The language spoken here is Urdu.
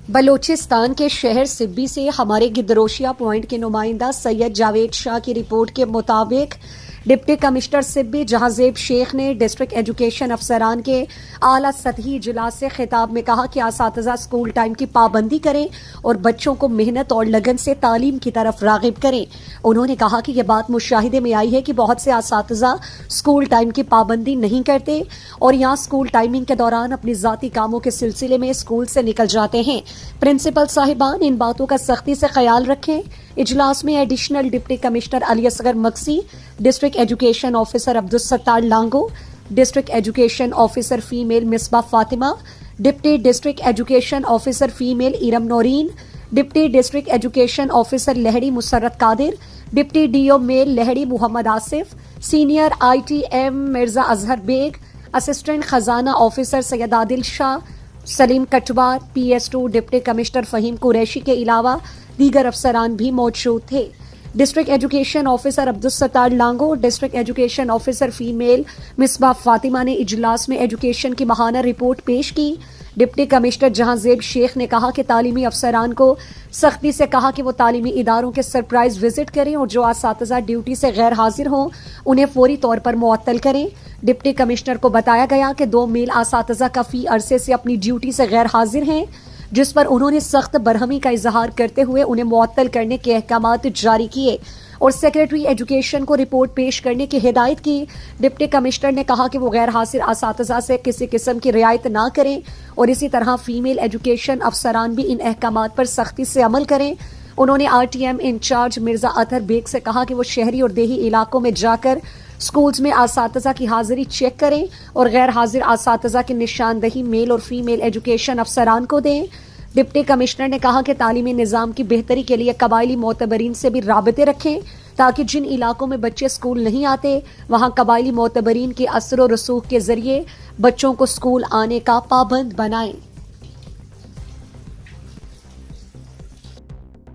بلوچستان کے شہر سبی سے ہمارے گدروشیا پوائنٹ کے نمائندہ سید جاوید شاہ کی رپورٹ کے مطابق ڈپٹی کمشنر سبی جہانزیب شیخ نے ڈسٹرکٹ ایجوکیشن افسران کے اعلیٰ سطحی اجلاس سے خطاب میں کہا کہ اساتذہ اسکول ٹائم کی پابندی کریں اور بچوں کو محنت اور لگن سے تعلیم کی طرف راغب کریں۔ انہوں نے کہا کہ یہ بات مشاہدے میں آئی ہے کہ بہت سے اساتذہ اسکول ٹائم کی پابندی نہیں کرتے اور یہاں اسکول ٹائمنگ کے دوران اپنی ذاتی کاموں کے سلسلے میں اسکول سے نکل جاتے ہیں۔ پرنسپل صاحبان ان باتوں کا سختی سے خیال رکھیں۔ اجلاس میں additional deputy commissioner Ali Asghar Maksi, district education officer Abdul Sattar Lango, district education officer female Misbah Fatima, deputy district education officer female Iram Noreen, deputy district education officer Lehri Musarrat Qadir, deputy D O male Lehri Muhammad Asif, senior I T M Mirza Azhar Baig, assistant خزانہ officer Syed Adil Shah, Saleem Katwar, P S 2 deputy commissioner Faheem Qureshi کے علاوہ دیگر افسران بھی موجود تھے۔ District education officer Abdul Sattar Lango, district education officer female Misbah Fatima نے اجلاس میں ایجوکیشن کی ماہانہ رپورٹ پیش کی۔ ڈپٹی کمشنر جہانزیب شیخ نے کہا کہ تعلیمی افسران کو سختی سے کہا کہ وہ تعلیمی اداروں کے سرپرائز وزٹ کریں اور جو اساتذہ ڈیوٹی سے غیر حاضر ہوں انہیں فوری طور پر معطل کریں۔ ڈپٹی کمشنر کو بتایا گیا کہ 2 میل اساتذہ کافی عرصے سے اپنی ڈیوٹی سے غیر حاضر ہیں، جس پر انہوں نے سخت برہمی کا اظہار کرتے ہوئے انہیں معطل کرنے کے احکامات جاری کیے اور سیکریٹری ایجوکیشن کو رپورٹ پیش کرنے کی ہدایت کی۔ ڈپٹی کمشنر نے کہا کہ وہ غیر حاضر اساتذہ سے کسی قسم کی رعایت نہ کریں اور اسی طرح فیمیل ایجوکیشن افسران بھی ان احکامات پر سختی سے عمل کریں۔ انہوں نے R T M incharge Mirza Athar Baig سے کہا کہ وہ شہری اور دیہی علاقوں میں جا کر اسکولز میں اساتذہ کی حاضری چیک کریں اور غیر حاضر اساتذہ کی نشاندہی میل اور فیمیل ایجوکیشن افسران کو دیں۔ ڈپٹی کمشنر نے کہا کہ تعلیمی نظام کی بہتری کے لیے قبائلی معتبرین سے بھی رابطے رکھیں تاکہ جن علاقوں میں بچے اسکول نہیں آتے وہاں قبائلی معتبرین کے اثر و رسوخ کے ذریعے بچوں کو اسکول آنے کا پابند بنائیں۔